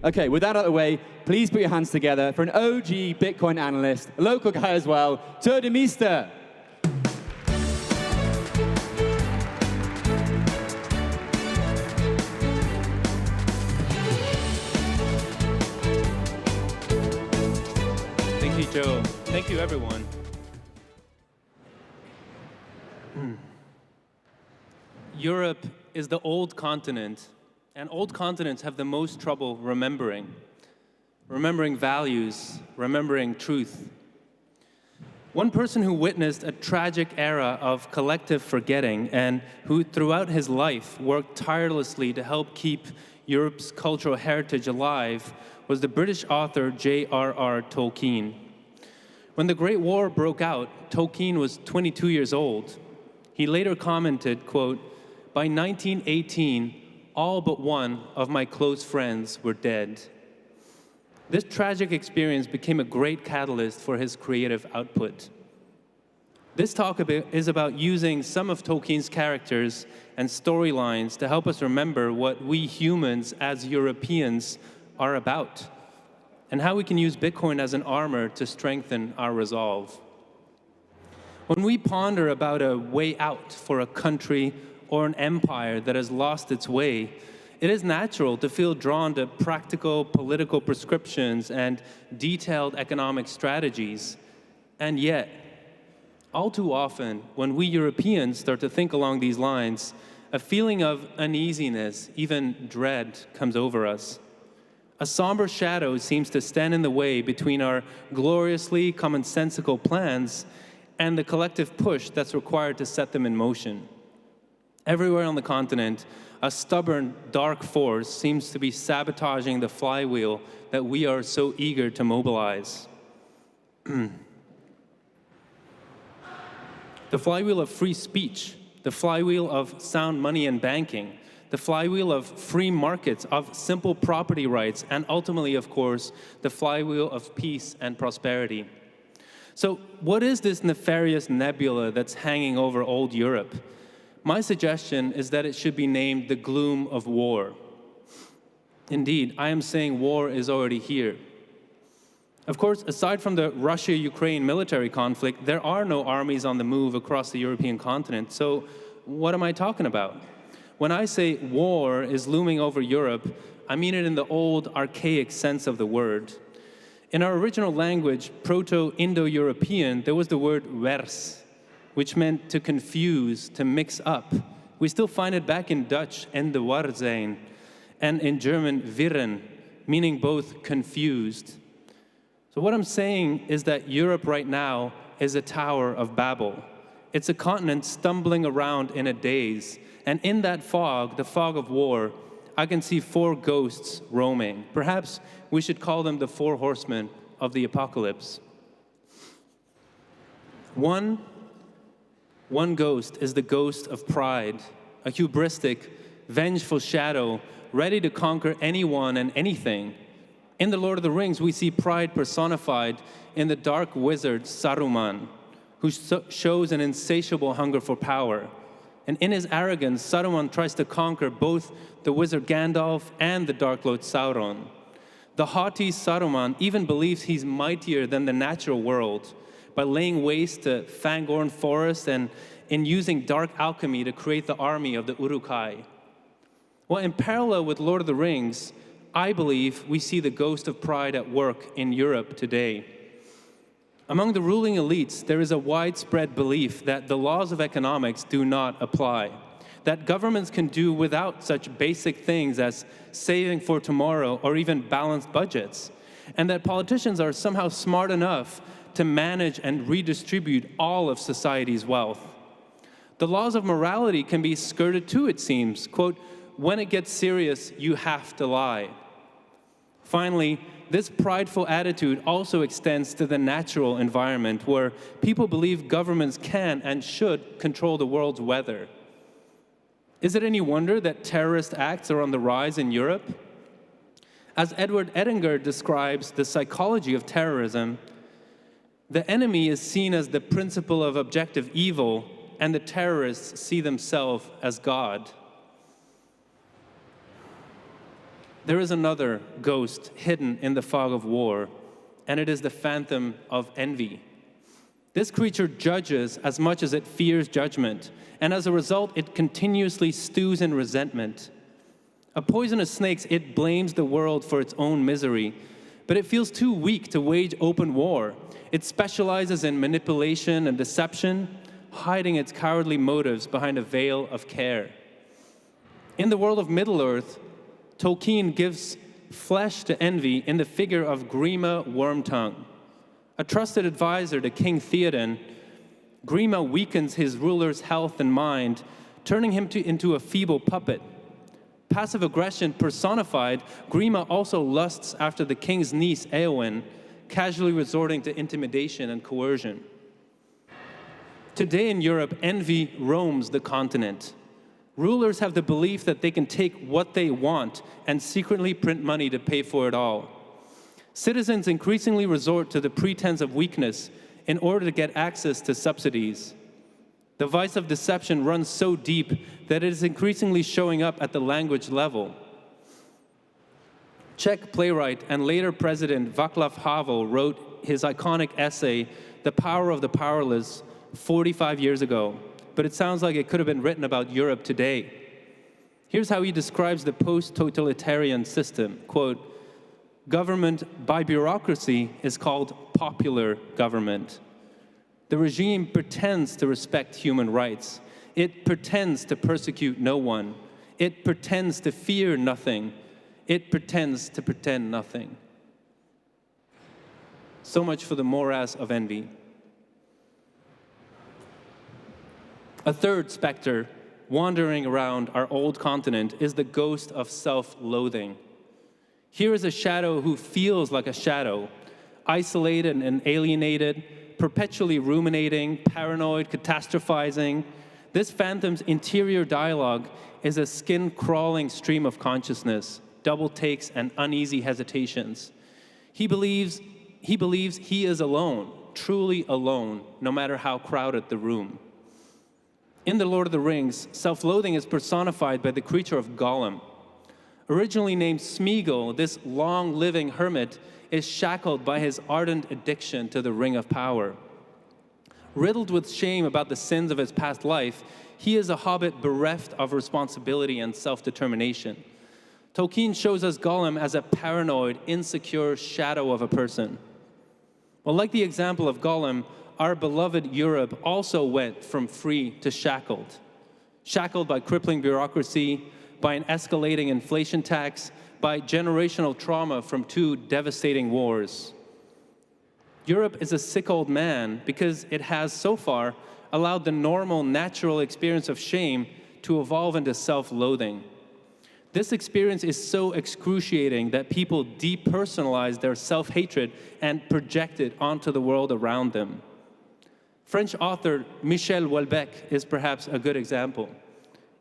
Okay, with that out of the way, please put your hands together for an OG Bitcoin analyst, a local guy as well, Tuur Demeester. Thank you, Joe. Thank you, everyone. Europe is the old continent, and old continents have the most trouble remembering values, remembering truth. One person who witnessed a tragic era of collective forgetting and who throughout his life worked tirelessly to help keep Europe's cultural heritage alive was the British author J.R.R. Tolkien. When the Great War broke out, Tolkien was 22 years old. He later commented, quote, "By 1918, all but one of my close friends were dead." This tragic experience became a great catalyst for his creative output. This talk is about using some of Tolkien's characters and storylines to help us remember what we humans as Europeans are about, and how we can use Bitcoin as an armor to strengthen our resolve. When we ponder about a way out for a country or an empire that has lost its way, it is natural to feel drawn to practical political prescriptions and detailed economic strategies. And yet, all too often, when we Europeans start to think along these lines, a feeling of uneasiness, even dread, comes over us. A somber shadow seems to stand in the way between our gloriously commonsensical plans and the collective push that's required to set them in motion. Everywhere on the continent, a stubborn, dark force seems to be sabotaging the flywheel that we are so eager to mobilize. The flywheel of free speech, the flywheel of sound money and banking, the flywheel of free markets, of simple property rights, and ultimately, of course, the flywheel of peace and prosperity. So what is this nefarious nebula that's hanging over old Europe? My suggestion is that it should be named the gloom of war. Indeed, I am saying war is already here. Of course, aside from the Russia-Ukraine military conflict, there are no armies on the move across the European continent. So what am I talking about? When I say war is looming over Europe, I mean it in the old, archaic sense of the word. In our original language, Proto-Indo-European, there was the word vers, which meant to confuse, to mix up. We still find it back in Dutch, ende war zijn, and in German, wirren, meaning both confused. So what I'm saying is that Europe right now is a Tower of Babel. It's a continent stumbling around in a daze, and in that fog, the fog of war, I can see four ghosts roaming. Perhaps we should call them the four horsemen of the apocalypse. One ghost is the ghost of pride, a hubristic, vengeful shadow ready to conquer anyone and anything. In The Lord of the Rings, we see pride personified in the dark wizard Saruman, who shows an insatiable hunger for power. And in his arrogance, Saruman tries to conquer both the wizard Gandalf and the Dark Lord Sauron. The haughty Saruman even believes he's mightier than the natural world by laying waste to Fangorn Forest and in using dark alchemy to create the army of the Uruk-hai. Well, in parallel with Lord of the Rings, I believe we see the ghost of pride at work in Europe today. Among the ruling elites, there is a widespread belief that the laws of economics do not apply, that governments can do without such basic things as saving for tomorrow or even balanced budgets, and that politicians are somehow smart enough to manage and redistribute all of society's wealth. The laws of morality can be skirted too, it seems. Quote, "When it gets serious, you have to lie." Finally, this prideful attitude also extends to the natural environment, where people believe governments can and should control the world's weather. Is it any wonder that terrorist acts are on the rise in Europe? As Edward Edinger describes the psychology of terrorism, the enemy is seen as the principle of objective evil, and the terrorists see themselves as God. There is another ghost hidden in the fog of war, and it is the phantom of envy. This creature judges as much as it fears judgment, and as a result, it continuously stews in resentment. A poisonous snake, it blames the world for its own misery, but it feels too weak to wage open war. It specializes in manipulation and deception, hiding its cowardly motives behind a veil of care. In the world of Middle-earth, Tolkien gives flesh to envy in the figure of Grima Wormtongue. A trusted advisor to King Theoden, Grima weakens his ruler's health and mind, turning him into a feeble puppet. Passive aggression personified, Grima also lusts after the king's niece, Eowyn, casually resorting to intimidation and coercion. Today in Europe, envy roams the continent. Rulers have the belief that they can take what they want and secretly print money to pay for it all. Citizens increasingly resort to the pretense of weakness in order to get access to subsidies. The vice of deception runs so deep that it is increasingly showing up at the language level. Czech playwright and later president Václav Havel wrote his iconic essay, The Power of the Powerless, 45 years ago, but it sounds like it could have been written about Europe today. Here's how he describes the post-totalitarian system, quote, "Government by bureaucracy is called popular government. The regime pretends to respect human rights. It pretends to persecute no one. It pretends to fear nothing. It pretends to pretend nothing." So much for the morass of envy. A third specter wandering around our old continent is the ghost of self-loathing. Here is a shadow who feels like a shadow, isolated and alienated, perpetually ruminating, paranoid, catastrophizing. This phantom's interior dialogue is a skin-crawling stream of consciousness, double takes and uneasy hesitations. He believes he is alone, truly alone, no matter how crowded the room. In The Lord of the Rings, self-loathing is personified by the creature of Gollum. Originally named Smeagol, this long-living hermit is shackled by his ardent addiction to the Ring of Power. Riddled with shame about the sins of his past life, he is a hobbit bereft of responsibility and self-determination. Tolkien shows us Gollum as a paranoid, insecure shadow of a person. Well, like the example of Gollum, our beloved Europe also went from free to shackled. Shackled by crippling bureaucracy, by an escalating inflation tax, by generational trauma from 2 devastating wars. Europe is a sick old man because it has so far allowed the normal, natural experience of shame to evolve into self-loathing. This experience is so excruciating that people depersonalize their self-hatred and project it onto the world around them. French author Michel Houellebecq is perhaps a good example.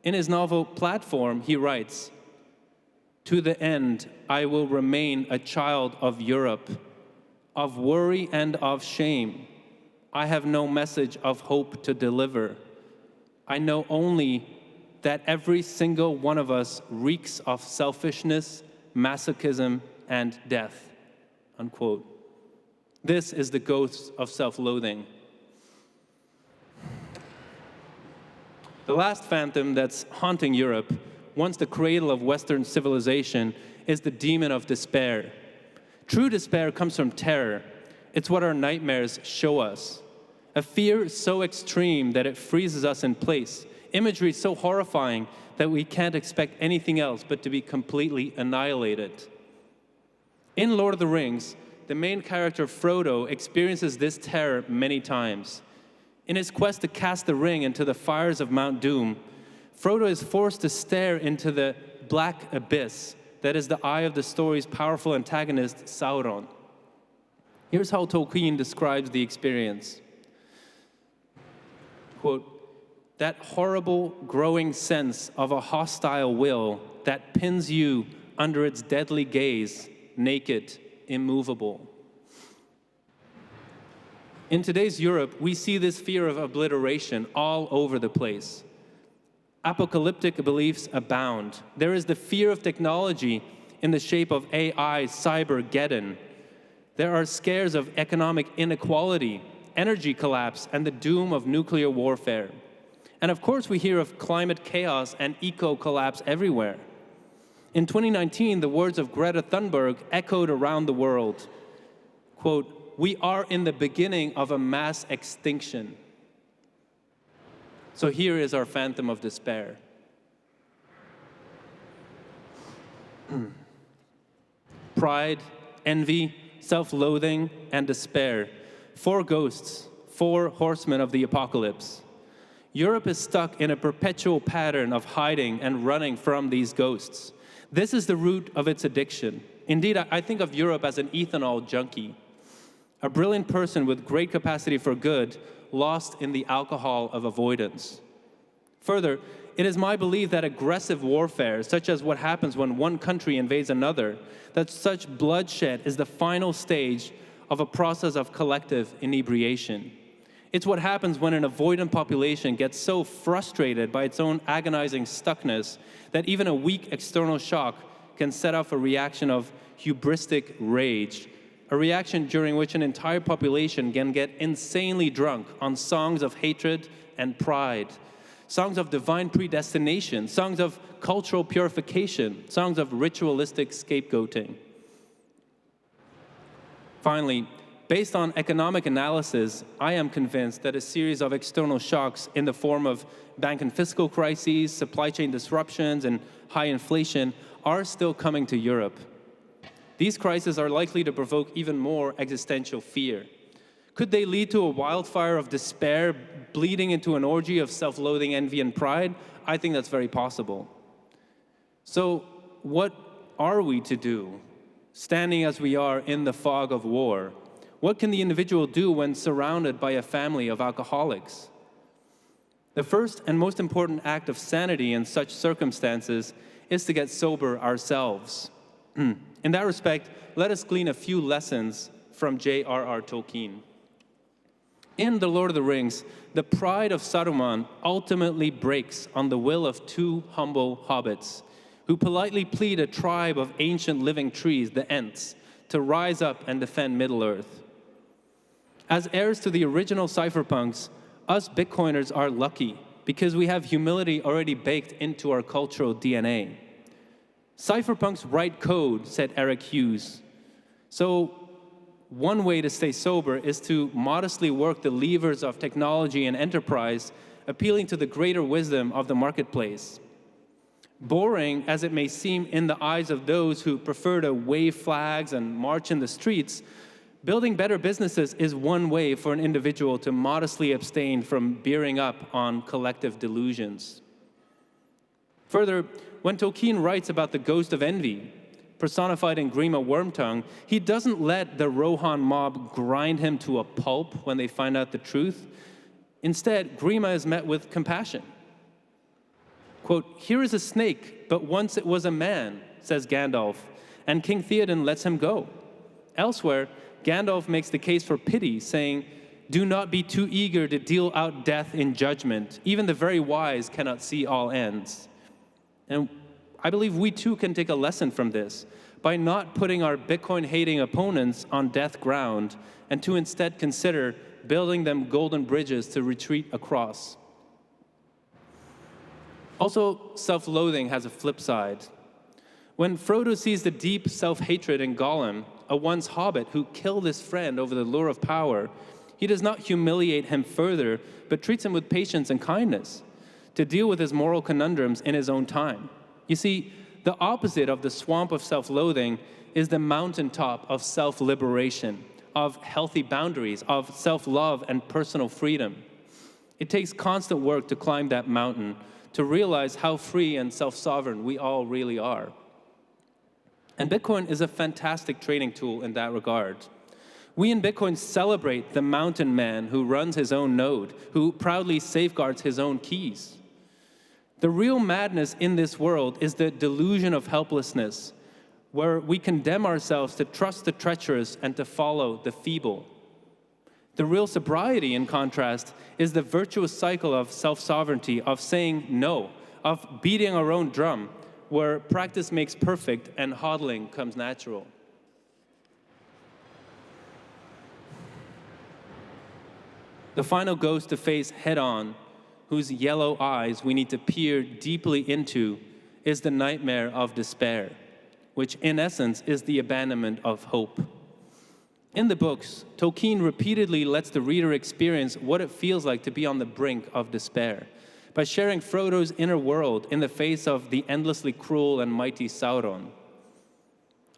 In his novel Platform, he writes, "To the end, I will remain a child of Europe, of worry and of shame. I have no message of hope to deliver. I know only that every single one of us reeks of selfishness, masochism, and death." Unquote. This is the ghost of self-loathing. The last phantom that's haunting Europe, once the cradle of Western civilization, is the demon of despair. True despair comes from terror. It's what our nightmares show us. A fear so extreme that it freezes us in place. Imagery so horrifying that we can't expect anything else but to be completely annihilated. In Lord of the Rings, the main character Frodo experiences this terror many times. In his quest to cast the ring into the fires of Mount Doom, Frodo is forced to stare into the black abyss that is the eye of the story's powerful antagonist, Sauron. Here's how Tolkien describes the experience. Quote, "That horrible, growing sense of a hostile will that pins you under its deadly gaze, naked, immovable." In today's Europe, we see this fear of obliteration all over the place. Apocalyptic beliefs abound. There is the fear of technology in the shape of AI, Cybergeddon. There are scares of economic inequality, energy collapse, and the doom of nuclear warfare. And of course, we hear of climate chaos and eco-collapse everywhere. In 2019, the words of Greta Thunberg echoed around the world. Quote, "We are in the beginning of a mass extinction." So here is our phantom of despair. Pride, envy, self-loathing, and despair. 4 ghosts, 4 horsemen of the apocalypse. Europe is stuck in a perpetual pattern of hiding and running from these ghosts. This is the root of its addiction. Indeed, I think of Europe as an ethanol junkie, a brilliant person with great capacity for good, lost in the alcohol of avoidance. Further, it is my belief that aggressive warfare, such as what happens when one country invades another, that such bloodshed is the final stage of a process of collective inebriation. It's what happens when an avoidant population gets so frustrated by its own agonizing stuckness that even a weak external shock can set off a reaction of hubristic rage, a reaction during which an entire population can get insanely drunk on songs of hatred and pride, songs of divine predestination, songs of cultural purification, songs of ritualistic scapegoating. Finally, based on economic analysis, I am convinced that a series of external shocks in the form of bank and fiscal crises, supply chain disruptions, and high inflation are still coming to Europe. These crises are likely to provoke even more existential fear. Could they lead to a wildfire of despair bleeding into an orgy of self-loathing, envy, and pride? I think that's very possible. So what are we to do, standing as we are in the fog of war? What can the individual do when surrounded by a family of alcoholics? The first and most important act of sanity in such circumstances is to get sober ourselves. In that respect, let us glean a few lessons from J.R.R. Tolkien. In The Lord of the Rings, the pride of Saruman ultimately breaks on the will of 2 humble hobbits who politely plead a tribe of ancient living trees, the Ents, to rise up and defend Middle-earth. As heirs to the original cypherpunks, us Bitcoiners are lucky because we have humility already baked into our cultural DNA. Cypherpunks write code, said Eric Hughes. So one way to stay sober is to modestly work the levers of technology and enterprise, appealing to the greater wisdom of the marketplace. Boring as it may seem in the eyes of those who prefer to wave flags and march in the streets, building better businesses is one way for an individual to modestly abstain from bearing up on collective delusions. Further, when Tolkien writes about the ghost of envy, personified in Grima Wormtongue, he doesn't let the Rohan mob grind him to a pulp when they find out the truth. Instead, Grima is met with compassion. Quote, "Here is a snake, but once it was a man," says Gandalf, and King Theoden lets him go. Elsewhere, Gandalf makes the case for pity, saying, "Do not be too eager to deal out death in judgment. Even the very wise cannot see all ends." And I believe we too can take a lesson from this by not putting our Bitcoin-hating opponents on death ground and to instead consider building them golden bridges to retreat across. Also, self-loathing has a flip side. When Frodo sees the deep self-hatred in Gollum, a once hobbit who killed his friend over the lure of power, he does not humiliate him further, but treats him with patience and kindness to deal with his moral conundrums in his own time. You see, the opposite of the swamp of self-loathing is the mountaintop of self-liberation, of healthy boundaries, of self-love and personal freedom. It takes constant work to climb that mountain, to realize how free and self-sovereign we all really are. And Bitcoin is a fantastic training tool in that regard. We in Bitcoin celebrate the mountain man who runs his own node, who proudly safeguards his own keys. The real madness in this world is the delusion of helplessness, where we condemn ourselves to trust the treacherous and to follow the feeble. The real sobriety, in contrast, is the virtuous cycle of self-sovereignty, of saying no, of beating our own drum, where practice makes perfect and hodling comes natural. The final ghost to face head-on, whose yellow eyes we need to peer deeply into, is the nightmare of despair, which in essence is the abandonment of hope. In the books, Tolkien repeatedly lets the reader experience what it feels like to be on the brink of despair, by sharing Frodo's inner world in the face of the endlessly cruel and mighty Sauron.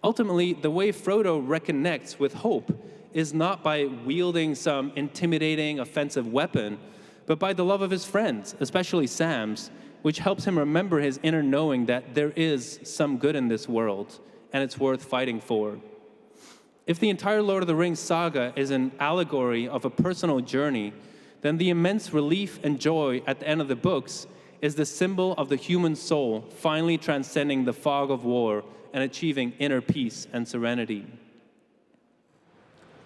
Ultimately, the way Frodo reconnects with hope is not by wielding some intimidating, offensive weapon, but by the love of his friends, especially Sam's, which helps him remember his inner knowing that there is some good in this world, and it's worth fighting for. If the entire Lord of the Rings saga is an allegory of a personal journey, then the immense relief and joy at the end of the books is the symbol of the human soul finally transcending the fog of war and achieving inner peace and serenity.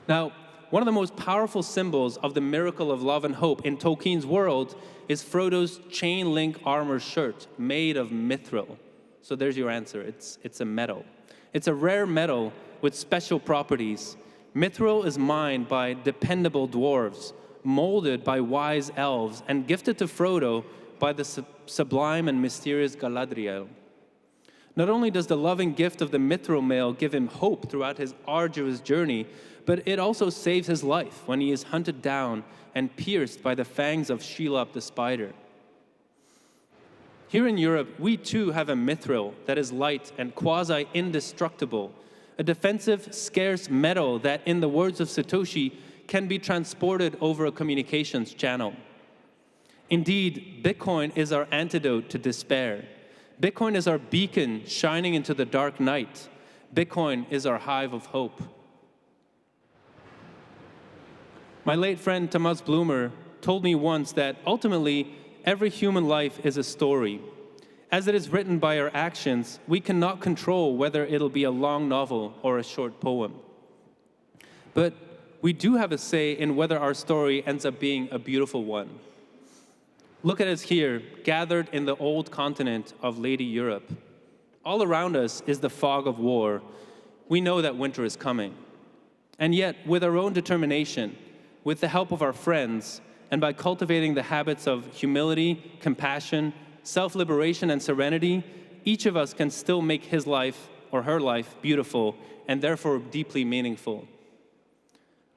Now, one of the most powerful symbols of the miracle of love and hope in Tolkien's world is Frodo's chain link armor shirt made of mithril. So there's your answer. It's a metal. It's a rare metal with special properties. Mithril is mined by dependable dwarves, molded by wise elves, and gifted to Frodo by the sublime and mysterious Galadriel. Not only does the loving gift of the mithril mail give him hope throughout his arduous journey, but it also saves his life when he is hunted down and pierced by the fangs of Shelob the spider. Here in Europe, we too have a mithril that is light and quasi-indestructible, a defensive, scarce metal that, in the words of Satoshi, can be transported over a communications channel. Indeed, Bitcoin is our antidote to despair. Bitcoin is our beacon shining into the dark night. Bitcoin is our hive of hope. My late friend Thomas Bloomer told me once that ultimately every human life is a story. As it is written by our actions, we cannot control whether it'll be a long novel or a short poem. But we do have a say in whether our story ends up being a beautiful one. Look at us here, gathered in the old continent of Lady Europe. All around us is the fog of war. We know that winter is coming. And yet, with our own determination, with the help of our friends, and by cultivating the habits of humility, compassion, self-liberation, and serenity, each of us can still make his life or her life beautiful and therefore deeply meaningful.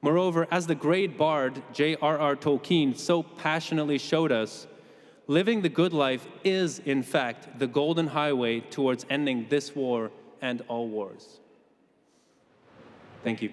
Moreover, as the great bard J.R.R. Tolkien so passionately showed us, living the good life is, in fact, the golden highway towards ending this war and all wars. Thank you.